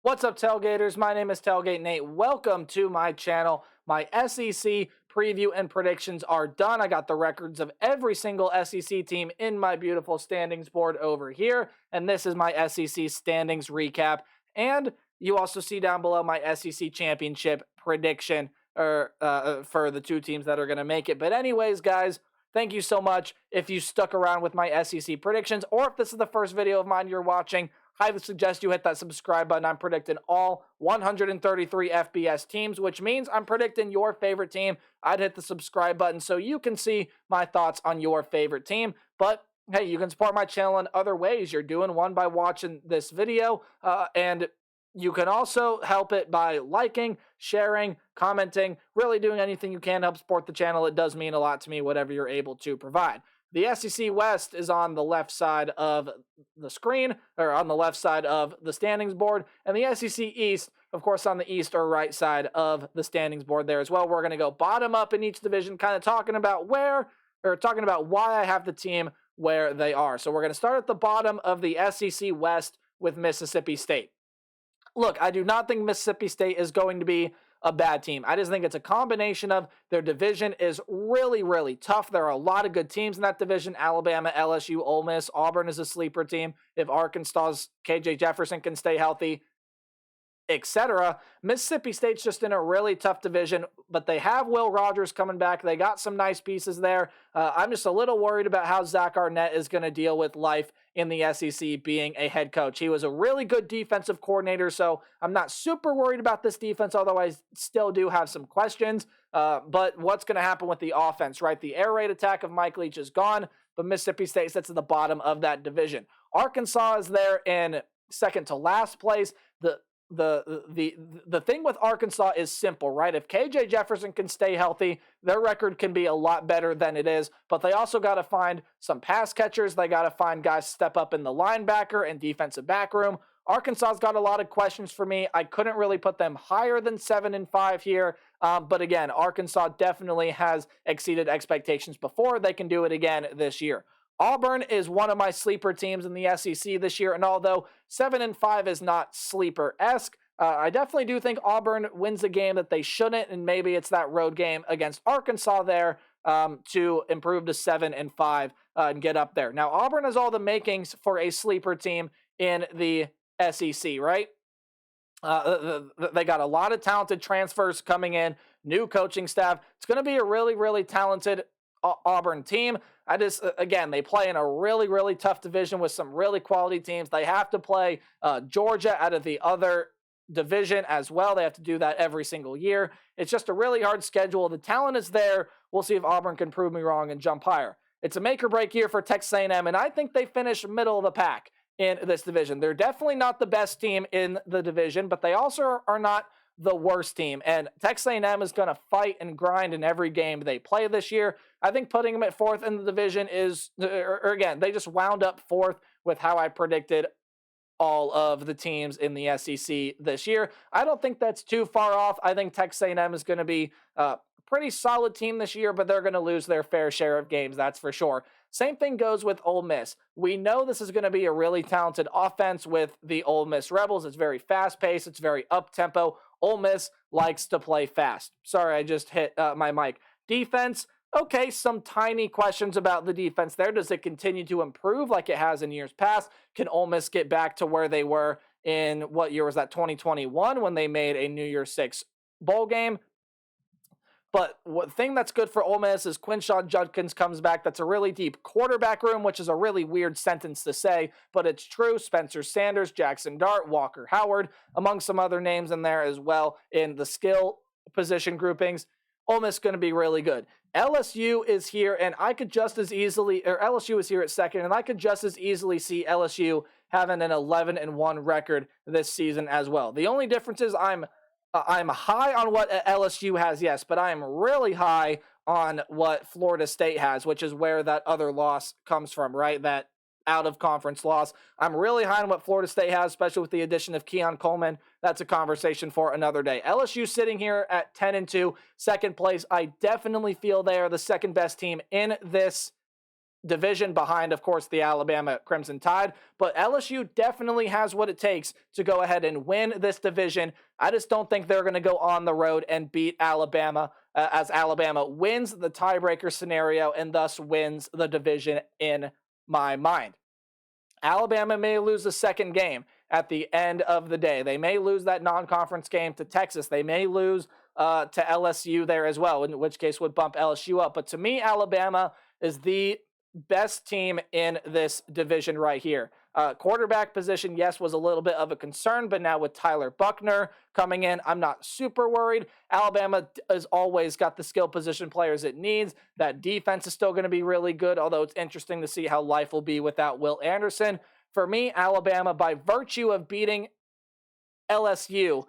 What's up, Tailgaters? My name is Tailgate Nate. Welcome to my channel. My SEC preview and predictions are done. I got the records of every single SEC team in my beautiful standings board over here, and this is my SEC standings recap. And you also see down below my SEC championship prediction for the two teams that are going to make it. But anyways, guys, thank you so much if you stuck around with my SEC predictions, or if this is the first video of mine you're watching, highly suggest you hit that subscribe button. I'm predicting all 133 FBS teams, which means I'm predicting your favorite team. I'd hit the subscribe button so you can see my thoughts on your favorite team. But hey, you can support my channel in other ways. You're doing one by watching this video, and you can also help it by liking, sharing, commenting, really doing anything you can to help support the channel. It does mean a lot to me, whatever you're able to provide. The SEC West is on the left side of the screen, or on the left side of the standings board, and the SEC East, of course, on the east or right side of the standings board there as well. We're going to go bottom up in each division, kind of talking about why I have the team where they are. So we're going to start at the bottom of the SEC West with Mississippi State. Look, I do not think Mississippi State is going to be a bad team. I just think it's a combination of their division is really, really tough. There are a lot of good teams in that division. Alabama, LSU, Ole Miss, Auburn is a sleeper team. If Arkansas's KJ Jefferson can stay healthy, etc. Mississippi State's just in a really tough division, but they have Will Rogers coming back. They got some nice pieces there. I'm just a little worried about how Zach Arnett is going to deal with life in the SEC being a head coach. He was a really good defensive coordinator, so I'm not super worried about this defense, although I still do have some questions. But what's going to happen with the offense, right? The air raid attack of Mike Leach is gone, but Mississippi State sits at the bottom of that division. Arkansas is there in second to last place. The thing with Arkansas is simple, right? If KJ Jefferson can stay healthy, their record can be a lot better than it is, but they also got to find some pass catchers. They got to find guys to step up in the linebacker and defensive back room. Arkansas's got a lot of questions for me. I couldn't really put them higher than 7-5 here, but again, Arkansas definitely has exceeded expectations before. They can do it again this year. Auburn is one of my sleeper teams in the SEC this year, and although 7-5 is not sleeper-esque, I definitely do think Auburn wins a game that they shouldn't, and maybe it's that road game against Arkansas there to improve to 7-5 and get up there. Now, Auburn has all the makings for a sleeper team in the SEC, right? They got a lot of talented transfers coming in, new coaching staff. It's going to be a really, really talented Auburn team. Again, they play in a really, really tough division with some really quality teams. They have to play Georgia out of the other division as well. They have to do that every single year. It's just a really hard schedule. The talent is there. We'll see if Auburn can prove me wrong and jump higher. It's a make or break year for Texas A&M, and I think they finish middle of the pack in this division. They're definitely not the best team in the division, but they also are not the worst team, and Texas A&M is going to fight and grind in every game they play this year. I think putting them at fourth in the division is, again, they just wound up fourth with how I predicted all of the teams in the SEC this year. I don't think that's too far off. I think Texas A&M is going to be a pretty solid team this year, but they're going to lose their fair share of games, that's for sure. Same thing goes with Ole Miss. We know this is going to be a really talented offense with the Ole Miss Rebels. It's very fast-paced. It's very up-tempo. Ole Miss likes to play fast. Sorry, I just hit my mic. Defense, okay, some tiny questions about the defense there. Does it continue to improve like it has in years past? Can Ole Miss get back to where they were in, what year was that, 2021, when they made a New Year's Six bowl game? But one thing that's good for Ole Miss is Quinshon Judkins comes back. That's a really deep quarterback room, which is a really weird sentence to say, but it's true. Spencer Sanders, Jackson Dart, Walker Howard, among some other names in there as well in the skill position groupings. Ole Miss is going to be really good. LSU is here, and I could just as easily, or LSU is here at second, and I could just as easily see LSU having an 11-1 record this season as well. The only difference is I'm high on what LSU has, yes, but I am really high on what Florida State has, which is where that other loss comes from, right? That out-of-conference loss. I'm really high on what Florida State has, especially with the addition of Keon Coleman. That's a conversation for another day. LSU sitting here at 10-2, second place. I definitely feel they are the second best team in this division behind, of course, the Alabama Crimson Tide. But LSU definitely has what it takes to go ahead and win this division. I just don't think they're going to go on the road and beat Alabama as Alabama wins the tiebreaker scenario and thus wins the division in my mind. Alabama may lose the second game at the end of the day. They may lose that non-conference game to Texas. They may lose to LSU there as well, in which case would bump LSU up. But to me, Alabama is the best team in this division right here. Quarterback position, yes, was a little bit of a concern, but now with Tyler Buckner coming in, I'm not super worried. Alabama has always got the skill position players it needs. That defense is still going to be really good, although it's interesting to see how life will be without Will Anderson. For me, Alabama, by virtue of beating LSU,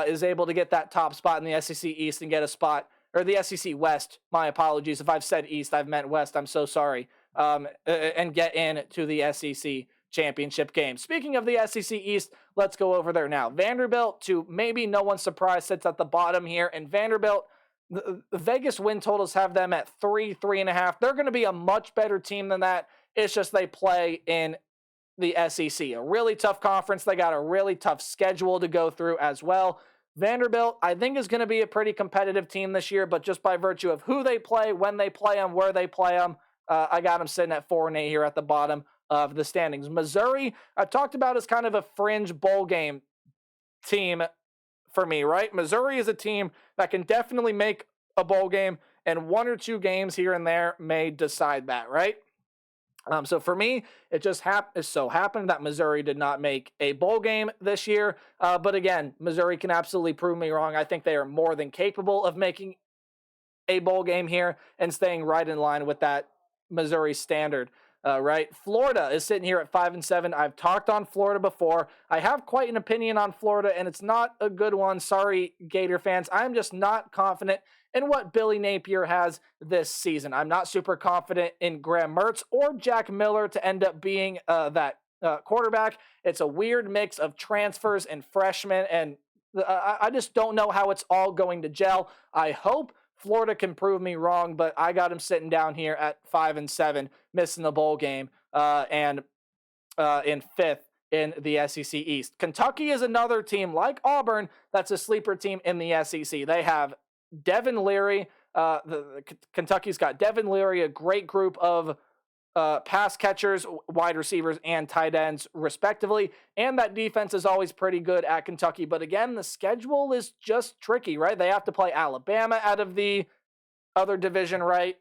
is able to get that top spot in the SEC East and get a spot, or the SEC West, my apologies. If I've said East, I've meant West. I'm so sorry. And get into the SEC championship game. Speaking of the SEC East, let's go over there now. Vanderbilt, to maybe no one's surprise, sits at the bottom here. And Vanderbilt, the Vegas win totals have them at 3.5. They're going to be a much better team than that. It's just they play in the SEC, a really tough conference. They got a really tough schedule to go through as well. Vanderbilt, I think, is going to be a pretty competitive team this year, but just by virtue of who they play, when they play them, where they play them, I got them sitting at 4-8 here at the bottom of the standings. Missouri, I've talked about as kind of a fringe bowl game team for me, right? Missouri is a team that can definitely make a bowl game, and one or two games here and there may decide that, right? So for me, it just so happened that Missouri did not make a bowl game this year. But again, Missouri can absolutely prove me wrong. I think they are more than capable of making a bowl game here and staying right in line with that Missouri standard. Right? Florida is sitting here at 5-7. I've talked on Florida before. I have quite an opinion on Florida, and it's not a good one. Sorry, Gator fans. I'm just not confident in what Billy Napier has this season. I'm not super confident in Graham Mertz or Jack Miller to end up being that quarterback. It's a weird mix of transfers and freshmen, and I just don't know how it's all going to gel. I hope Florida can prove me wrong, but I got him sitting down here at 5-7, missing the bowl game, and in fifth in the SEC East. Kentucky is another team like Auburn that's a sleeper team in the SEC. They have Devin Leary. Kentucky's got Devin Leary, a great group of pass catchers, wide receivers, and tight ends, respectively. And that defense is always pretty good at Kentucky. But again, the schedule is just tricky, right? They have to play Alabama out of the other division, right?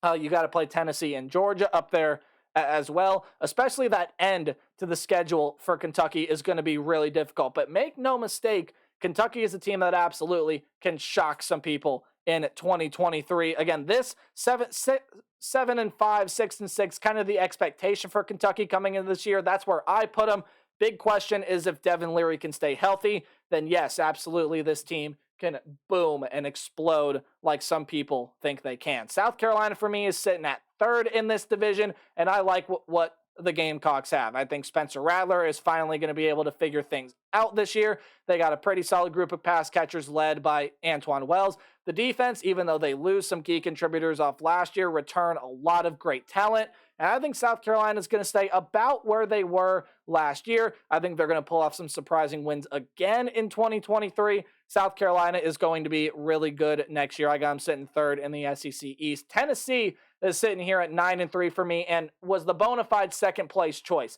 You got to play Tennessee and Georgia up there as well. Especially that end to the schedule for Kentucky is going to be really difficult. But make no mistake, Kentucky is a team that absolutely can shock some people in 2023. Again, this 7-5, 6-6, kind of the expectation for Kentucky coming into this year. That's where I put them. Big question is if Devin Leary can stay healthy, then yes, absolutely, this team can boom and explode like some people think they can. South Carolina, for me, is sitting at third in this division, and I like what the Gamecocks have. I think Spencer Rattler is finally going to be able to figure things out this year. They got a pretty solid group of pass catchers led by Antoine Wells. The defense, even though they lose some key contributors off last year, return a lot of great talent. And I think South Carolina is going to stay about where they were last year. I think they're going to pull off some surprising wins again in 2023. South Carolina is going to be really good next year. I got them sitting third in the SEC East. Tennessee is sitting here at 9-3 for me and was the bona fide second place choice.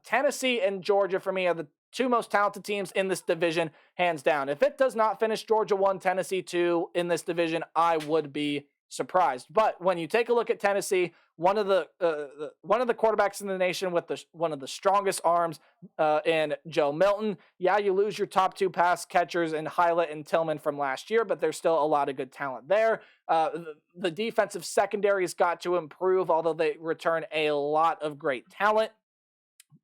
Tennessee and Georgia for me are the two most talented teams in this division, hands down. If it does not finish Georgia 1, Tennessee 2 in this division, I would be surprised. But when you take a look at Tennessee, one of the quarterbacks in the nation with one of the strongest arms in Joe Milton. Yeah, you lose your top two pass catchers in Hylett and Tillman from last year, but there's still a lot of good talent there. The defensive secondary has got to improve, although they return a lot of great talent.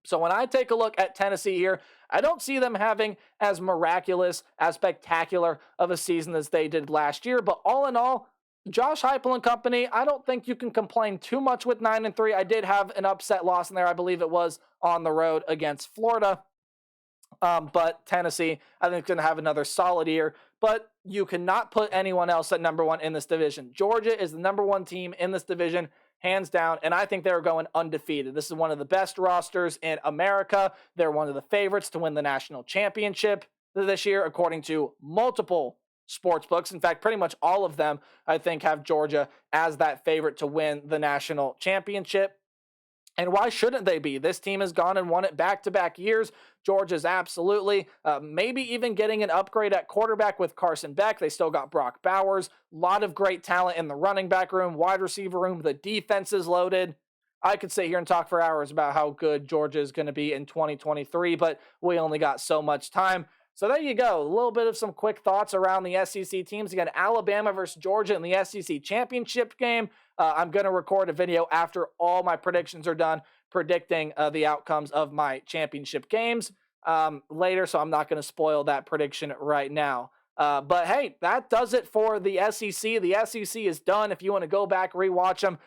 So when I take a look at Tennessee here, I don't see them having as miraculous, as spectacular of a season as they did last year. But all in all, Josh Heupel and company, I don't think you can complain too much with 9-3. I did have an upset loss in there. I believe it was on the road against Florida. But Tennessee, I think, is going to have another solid year. But you cannot put anyone else at number one in this division. Georgia is the number one team in this division, hands down, and I think they're going undefeated. This is one of the best rosters in America. They're one of the favorites to win the national championship this year, according to multiple sports books. In fact, pretty much all of them, I think, have Georgia as that favorite to win the national championship. And why shouldn't they be? This team has gone and won it back-to-back years. Georgia's absolutely, maybe even getting an upgrade at quarterback with Carson Beck. They still got Brock Bowers. A lot of great talent in the running back room, wide receiver room. The defense is loaded. I could sit here and talk for hours about how good Georgia is going to be in 2023, but we only got so much time. So there you go. A little bit of some quick thoughts around the SEC teams. Again, Alabama versus Georgia in the SEC championship game. I'm going to record a video after all my predictions are done, predicting the outcomes of my championship games later, so I'm not going to spoil that prediction right now. But hey, that does it for the SEC. The SEC is done. If you want to go back, rewatch them,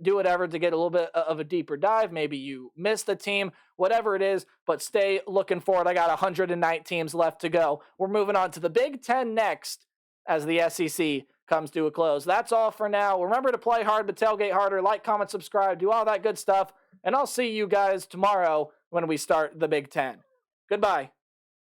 do whatever to get a little bit of a deeper dive. Maybe you missed the team, whatever it is, but stay looking for it. I got 109 teams left to go. We're moving on to the Big Ten next as the SEC comes to a close. That's all for now. Remember to play hard, but tailgate harder. Like, comment, subscribe, do all that good stuff. And I'll see you guys tomorrow when we start the Big Ten. Goodbye.